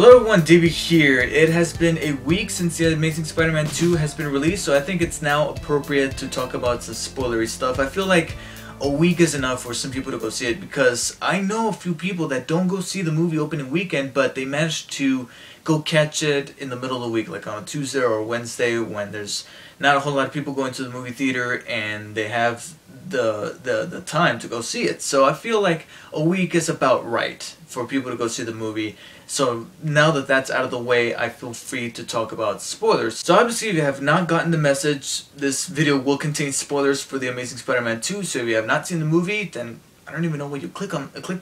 Hello everyone, David here. It has been a week since The Amazing Spider-Man 2 has been released, so I think it's now appropriate to talk about some spoilery stuff. I feel like a week is enough for some people to go see it because I know a few people that don't go see the movie opening weekend, but they managed to go catch it in the middle of the week, like on a Tuesday or Wednesday when there's not a whole lot of people going to the movie theater and they have the time to go see it. So I feel like a week is about right for people to go see the movie. So now that that's out of the way, I feel free to talk about spoilers. So obviously if you have not gotten the message, this video will contain spoilers for The Amazing Spider-Man 2. So if you have not seen the movie, then I don't even know what you clicked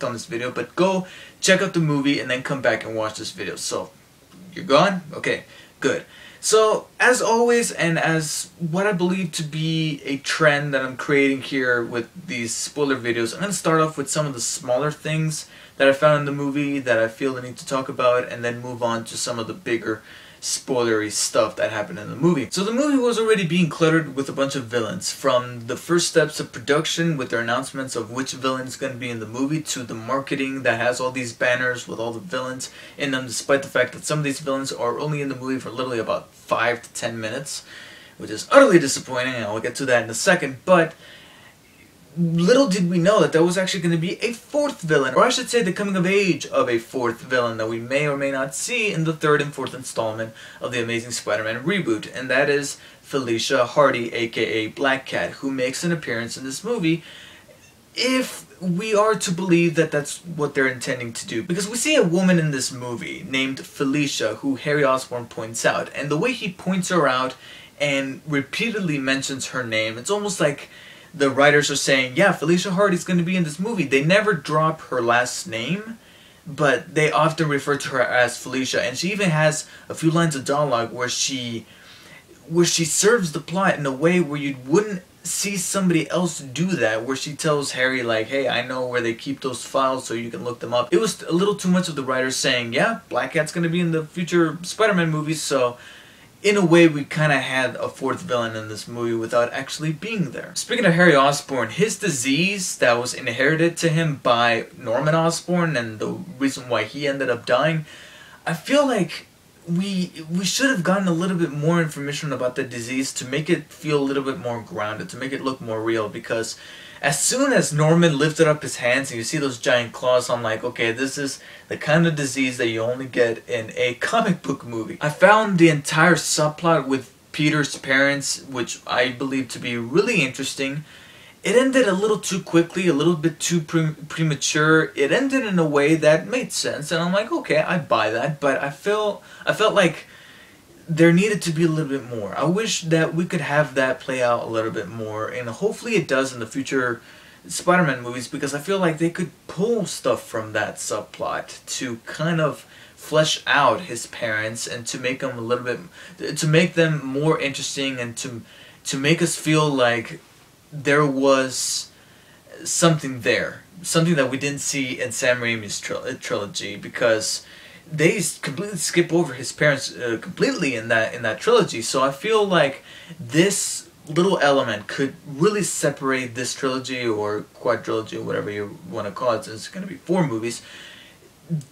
on this video, but go check out the movie and then come back and watch this video. So you're gone? Okay, good. So, as always, and as what I believe to be a trend that I'm creating here with these spoiler videos, I'm going to start off with some of the smaller things that I found in the movie that I feel the need to talk about, and then move on to some of the bigger spoilery stuff that happened in the movie. So the movie was already being cluttered with a bunch of villains, from the first steps of production with their announcements of which villain is going to be in the movie, to the marketing that has all these banners with all the villains in them, despite the fact that some of these villains are only in the movie for literally about 5 to 10 minutes, which is utterly disappointing, and I'll get to that in a second. But little did we know that there was actually going to be a fourth villain, or I should say the coming of age of a fourth villain that we may or may not see in the third and fourth installment of the Amazing Spider-Man reboot, and that is Felicia Hardy, aka Black Cat, who makes an appearance in this movie, if we are to believe that that's what they're intending to do. Because we see a woman in this movie named Felicia, who Harry Osborn points out, and the way he points her out and repeatedly mentions her name, it's almost like the writers are saying, yeah, Felicia Hardy's going to be in this movie. They never drop her last name, but they often refer to her as Felicia. And she even has a few lines of dialogue where she serves the plot in a way where you wouldn't see somebody else do that, where she tells Harry, like, hey, I know where they keep those files so you can look them up. It was a little too much of the writers saying, yeah, Black Cat's going to be in the future Spider-Man movies, so in a way, we kind of had a fourth villain in this movie without actually being there. Speaking of Harry Osborn, his disease that was inherited to him by Norman Osborn and the reason why he ended up dying, I feel like we should have gotten a little bit more information about the disease to make it feel a little bit more grounded, to make it look more real, because as soon as Norman lifted up his hands and you see those giant claws, I'm like, okay, this is the kind of disease that you only get in a comic book movie. I found the entire subplot with Peter's parents, which I believe to be really interesting. It ended a little too quickly, a little bit too premature. It ended in a way that made sense, and I'm like, okay, I buy that, but I felt like there needed to be a little bit more. I wish that we could have that play out a little bit more, and hopefully it does in the future Spider-Man movies, because I feel like they could pull stuff from that subplot to kind of flesh out his parents and to make them a little bit, to make them more interesting, and to make us feel like there was something there, something that we didn't see in Sam Raimi's trilogy, because they completely skip over his parents completely in that trilogy. So I feel like this little element could really separate this trilogy or quadrilogy, whatever you want to call it, since it's going to be 4 movies,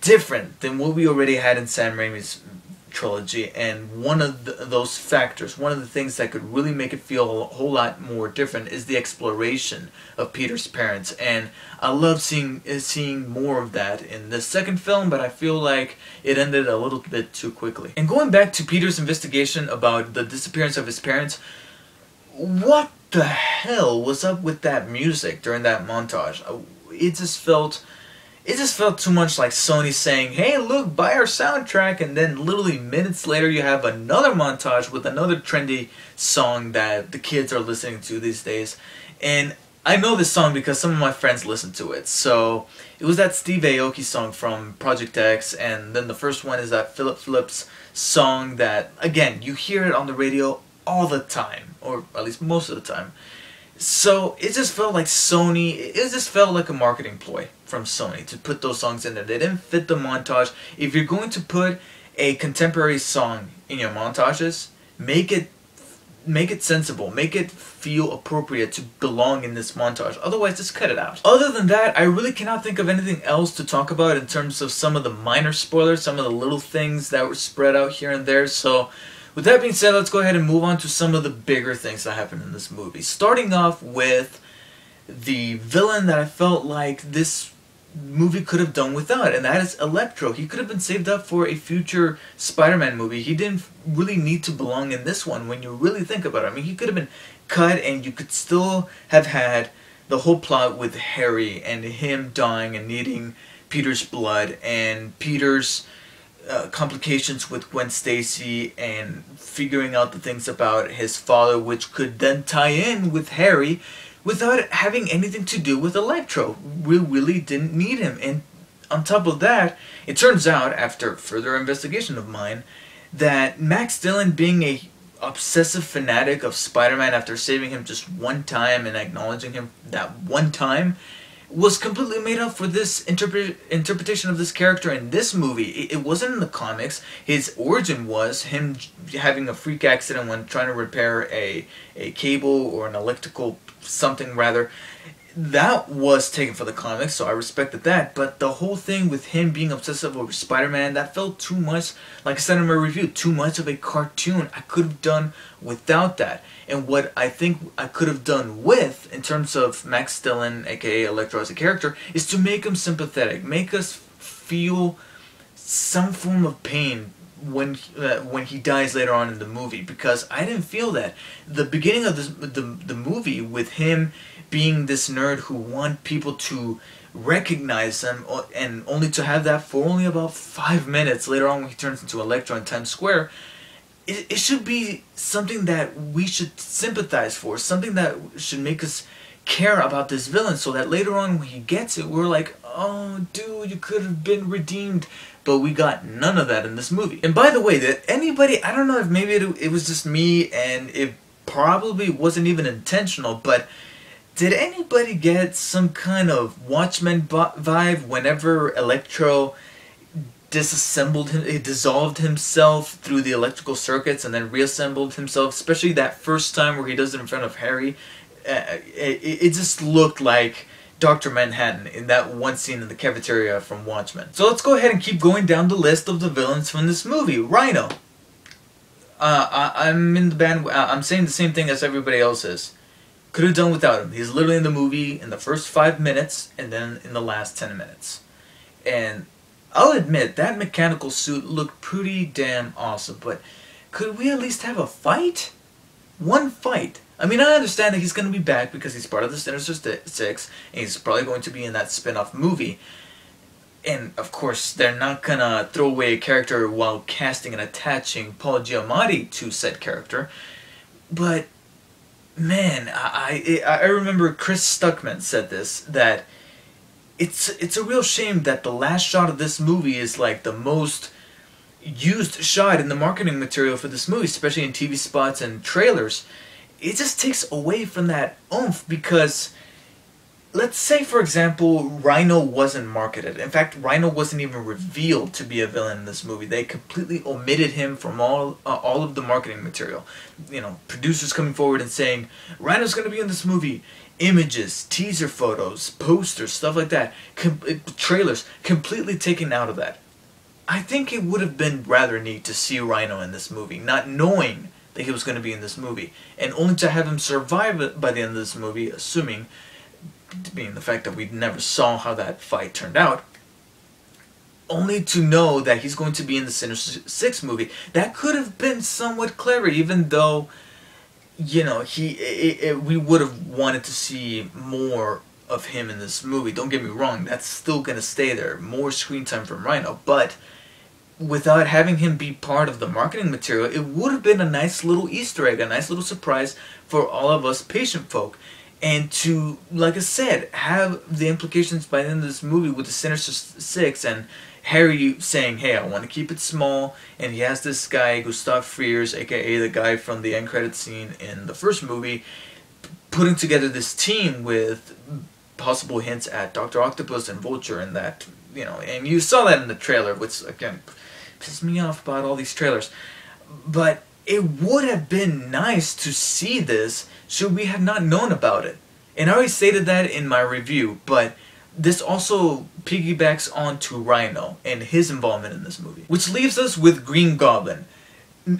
different than what we already had in Sam Raimi's trilogy. And one of those factors, one of the things that could really make it feel a whole lot more different, is the exploration of Peter's parents. And I love seeing more of that in the second film, but I feel like it ended a little bit too quickly. And going back to Peter's investigation about the disappearance of his parents, what the hell was up with that music during that montage? It just felt too much like Sony saying, hey, look, buy our soundtrack, and then literally minutes later you have another montage with another trendy song that the kids are listening to these days. And I know this song because some of my friends listen to it. So it was that Steve Aoki song from Project X, and then the first one is that Philip Phillips song that, again, you hear it on the radio all the time, or at least most of the time. So it just felt like Sony, it just felt like a marketing ploy from Sony to put those songs in there. They didn't fit the montage. If you're going to put a contemporary song in your montages, make it make it sensible, make it feel appropriate to belong in this montage. Otherwise, just cut it out. Other than that, I really cannot think of anything else to talk about in terms of some of the minor spoilers, some of the little things that were spread out here and there. So with that being said, let's go ahead and move on to some of the bigger things that happened in this movie. Starting off with the villain that I felt like this movie could have done without, and that is Electro. He could have been saved up for a future Spider-Man movie. He didn't really need to belong in this one when you really think about it. I mean, he could have been cut and you could still have had the whole plot with Harry and him dying and needing Peter's blood and Peter's complications with Gwen Stacy and figuring out the things about his father, which could then tie in with Harry without having anything to do with Electro. We really didn't need him. And on top of that, it turns out, after further investigation of mine, that Max Dillon, being a obsessive fanatic of Spider-Man after saving him just one time and acknowledging him that one time, was completely made up for this interpretation of this character in this movie. It wasn't in the comics. His origin was him having a freak accident when trying to repair a cable or an electrical something rather. That was taken for the comics, so I respected that. But the whole thing with him being obsessive over Spider-Man, that felt too much, like I said in my review, too much of a cartoon. I could have done without that. And what I think I could have done with, in terms of Max Dillon, aka Electro as a character, is to make him sympathetic, make us feel some form of pain when he dies later on in the movie, because I didn't feel that. The beginning of the movie with him being this nerd who want people to recognize him, and only to have that for only about 5 minutes later on when he turns into Electro in Times Square, it should be something that we should sympathize for, something that should make us care about this villain, so that later on when he gets it, we're like, oh dude, you could have been redeemed. But we got none of that in this movie. And by the way, did anybody, I don't know if maybe it was just me and it probably wasn't even intentional, but did anybody get some kind of Watchmen vibe whenever Electro disassembled him, he dissolved himself through the electrical circuits and then reassembled himself, especially that first time where he does it in front of Harry? It just looked like Dr. Manhattan in that one scene in the cafeteria from Watchmen. So let's go ahead and keep going down the list of the villains from this movie. Rhino. I'm in the band. I'm saying the same thing as everybody else is. Could have done without him. He's literally in the movie in the first 5 minutes and then in the last 10 minutes. And I'll admit that mechanical suit looked pretty damn awesome. But could we at least have a fight? One fight. I mean, I understand that he's going to be back because he's part of the Sinister Six, and he's probably going to be in that spin-off movie. And, of course, they're not going to throw away a character while casting and attaching Paul Giamatti to said character. But, man, I remember Chris Stuckman said this, that it's a real shame that the last shot of this movie is like the most used shot in the marketing material for this movie, especially in TV spots and trailers. It just takes away from that oomph, because let's say, for example, Rhino wasn't marketed. In fact, Rhino wasn't even revealed to be a villain in this movie. They completely omitted him from all of the marketing material. You know, producers coming forward and saying, Rhino's going to be in this movie. Images, teaser photos, posters, stuff like that. Trailers, completely taken out of that. I think it would have been rather neat to see Rhino in this movie, not knowing that he was going to be in this movie, and only to have him survive it by the end of this movie, assuming, being the fact that we never saw how that fight turned out, only to know that he's going to be in the Sinister Six movie. That could have been somewhat clever, even though, you know, we would have wanted to see more of him in this movie. Don't get me wrong, that's still going to stay there. More screen time from Rhino, but without having him be part of the marketing material, it would have been a nice little Easter egg, a nice little surprise for all of us patient folk. And to, like I said, have the implications by the end of this movie with the Sinister Six and Harry saying, hey, I want to keep it small, and he has this guy, Gustav Frears, aka the guy from the end credit scene in the first movie, putting together this team with possible hints at Dr. Octopus and Vulture, and that, you know, and you saw that in the trailer, which, again, pisses me off about all these trailers. But it would have been nice to see this should we have not known about it. And I already stated that in my review, but this also piggybacks onto Rhino and his involvement in this movie. Which leaves us with Green Goblin.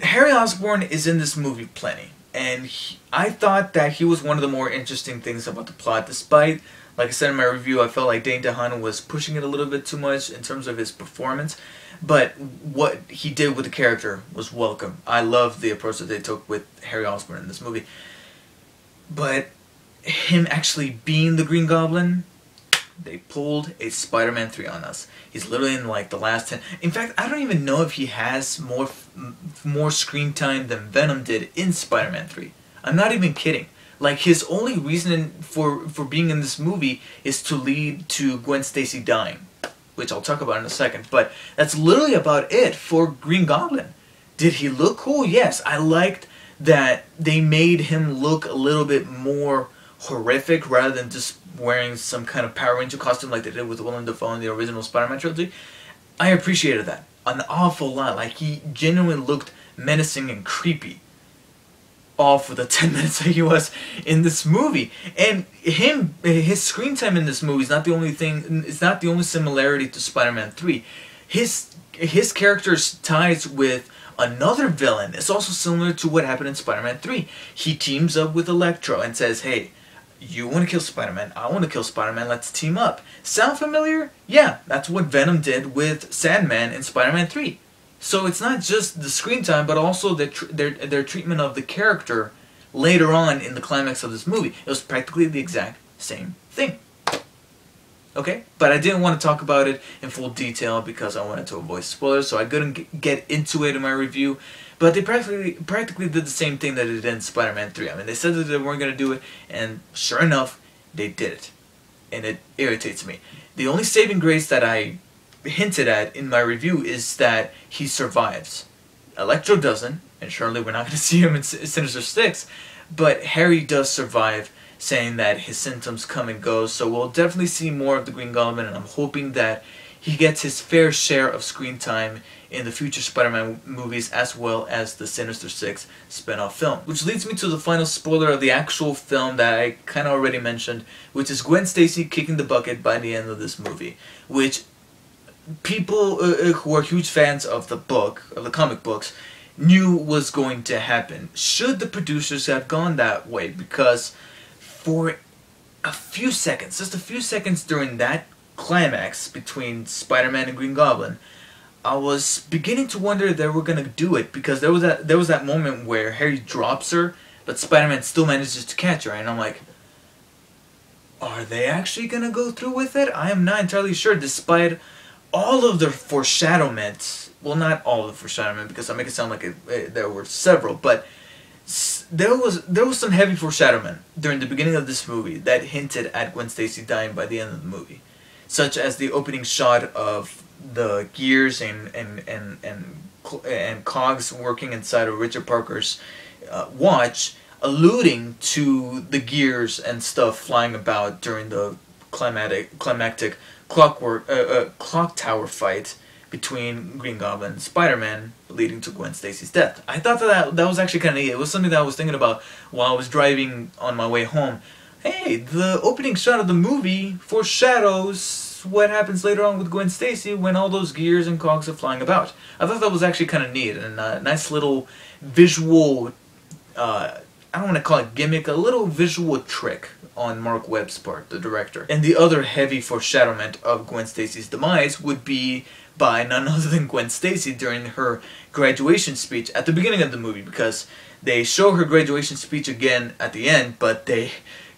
Harry Osborn is in this movie plenty, and I thought that he was one of the more interesting things about the plot, despite, like I said in my review, I felt like Dane DeHaan was pushing it a little bit too much in terms of his performance, but what he did with the character was welcome. I love the approach that they took with Harry Osborn in this movie. But him actually being the Green Goblin, they pulled a Spider-Man 3 on us. He's literally in like the last 10. In fact, I don't even know if he has more screen time than Venom did in Spider-Man 3. I'm not even kidding. Like, his only reason for being in this movie is to lead to Gwen Stacy dying, which I'll talk about in a second. But that's literally about it for Green Goblin. Did he look cool? Yes. I liked that they made him look a little bit more horrific rather than just wearing some kind of Power Ranger costume like they did with Willem Dafoe in the original Spider-Man trilogy. I appreciated that an awful lot. Like, he genuinely looked menacing and creepy all for the 10 minutes that he was in this movie. And his screen time in this movie is not the only thing, it's not the only similarity to Spider-Man 3. His character's ties with another villain is also similar to what happened in Spider-Man 3. He teams up with Electro and says, hey, you want to kill Spider-Man, I want to kill Spider-Man, let's team up. Sound familiar? Yeah, that's what Venom did with Sandman in Spider-Man 3. So it's not just the screen time, but also their treatment of the character later on in the climax of this movie. It was practically the exact same thing. Okay? But I didn't want to talk about it in full detail because I wanted to avoid spoilers, so I couldn't get into it in my review. But they practically did the same thing that they did in Spider-Man 3. I mean, they said that they weren't going to do it, and sure enough, they did it. And it irritates me. The only saving grace that I hinted at in my review is that he survives. Electro doesn't, and surely we're not going to see him in Sinister Six, but Harry does survive, saying that his symptoms come and go, so we'll definitely see more of the Green Goblin, and I'm hoping that he gets his fair share of screen time in the future Spider-Man movies as well as the Sinister Six spin-off film. Which leads me to the final spoiler of the actual film that I kind of already mentioned, which is Gwen Stacy kicking the bucket by the end of this movie, which people who are huge fans of the comic books, knew was going to happen. Should the producers have gone that way? Because for a few seconds, just a few seconds during that climax between Spider-Man and Green Goblin, I was beginning to wonder if they were gonna do it, because there was that moment where Harry drops her, but Spider-Man still manages to catch her, and I'm like, are they actually gonna go through with it? I am not entirely sure, despite all of the foreshadowment. Well, not all of the foreshadowment, because I make it sound like there were several, but there was some heavy foreshadowment during the beginning of this movie that hinted at Gwen Stacy dying by the end of the movie, such as the opening shot of the gears and cogs working inside of Richard Parker's watch, alluding to the gears and stuff flying about during the climactic clock tower fight between Green Goblin and Spider-Man, leading to Gwen Stacy's death. I thought that was actually kind of neat. It was something that I was thinking about while I was driving on my way home. Hey, the opening shot of the movie foreshadows what happens later on with Gwen Stacy when all those gears and cogs are flying about. I thought that was actually kind of neat and a nice little visual, I don't want to call it gimmick, a little visual trick on Mark Webb's part, the director. And the other heavy foreshadowment of Gwen Stacy's demise would be by none other than Gwen Stacy during her graduation speech at the beginning of the movie, because they show her graduation speech again at the end, but they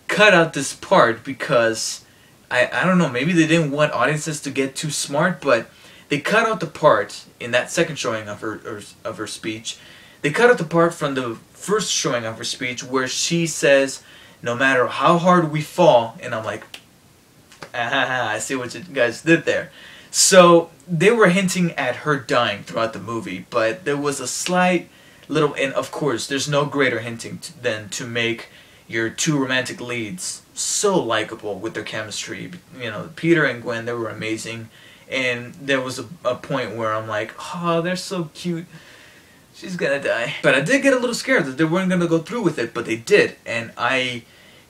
cut out this part because I don't know, maybe they didn't want audiences to get too smart, but they cut out the part in that second showing of her speech. They cut out the part from the first showing of her speech where she says, "No matter how hard we fall," and I'm like, I see what you guys did there. So they were hinting at her dying throughout the movie, but there was a slight little, and of course, there's no greater hinting than to make your two romantic leads so likable with their chemistry. You know, Peter and Gwen, they were amazing, and there was a point where I'm like, oh, they're so cute. she's gonna die. But I did get a little scared that they weren't gonna go through with it, but they did, and I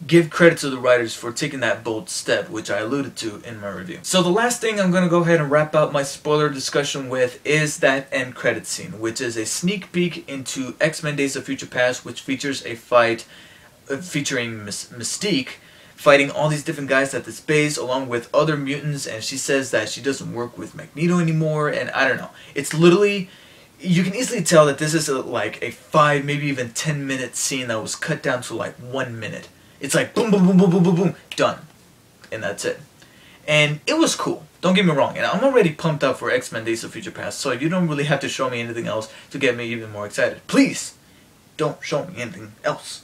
give credit to the writers for taking that bold step, which I alluded to in my review. So the last thing I'm going to go ahead and wrap up my spoiler discussion with is that end credit scene, which is a sneak peek into X-Men Days of Future Past, which features a fight featuring Mystique fighting all these different guys at this base along with other mutants, and she says that she doesn't work with Magneto anymore, and I don't know. It's literally, you can easily tell that this is like a 5, maybe even 10-minute scene that was cut down to like 1 minute. It's like boom, boom, boom, boom, boom, boom, boom, done. And that's it. And it was cool. Don't get me wrong. And I'm already pumped up for X-Men Days of Future Past, so you don't really have to show me anything else to get me even more excited. Please, don't show me anything else.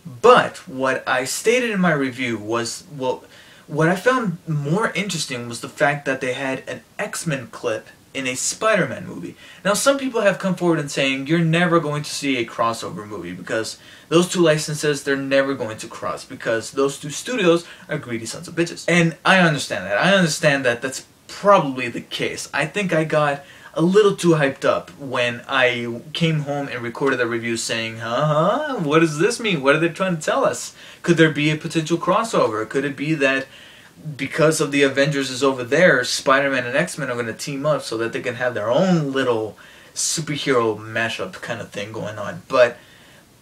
But what I stated in my review was, well, what I found more interesting was the fact that they had an X-Men clip in a Spider-Man movie. Now, some people have come forward and saying you're never going to see a crossover movie because those two licenses, they're never going to cross because those two studios are greedy sons of bitches. And I understand that. I understand that that's probably the case. I think I got a little too hyped up when I came home and recorded a review saying, what does this mean? What are they trying to tell us? Could there be a potential crossover? Could it be that because of the Avengers is over there, Spider-Man and X-Men are going to team up so that they can have their own little superhero mashup kind of thing going on? But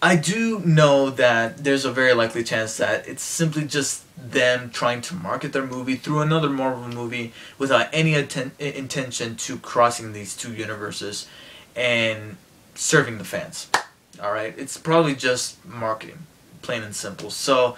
I do know that there's a very likely chance that it's simply just them trying to market their movie through another Marvel movie without any intention to crossing these two universes and serving the fans. Alright? It's probably just marketing, plain and simple. So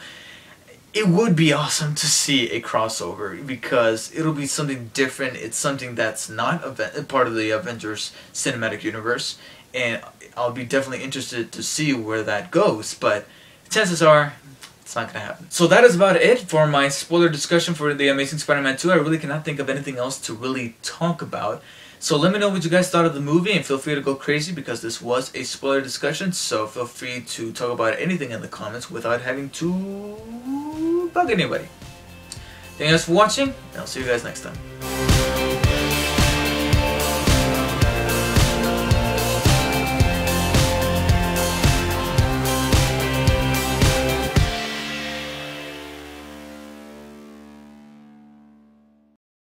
it would be awesome to see a crossover because it'll be something different. It's something that's not part of the Avengers cinematic universe, and I'll be definitely interested to see where that goes, but chances are it's not going to happen. So that is about it for my spoiler discussion for The Amazing Spider-Man 2. I really cannot think of anything else to really talk about. So let me know what you guys thought of the movie, and feel free to go crazy because this was a spoiler discussion, so feel free to talk about anything in the comments without having to bug anybody. Thank you guys for watching, and I'll see you guys next time.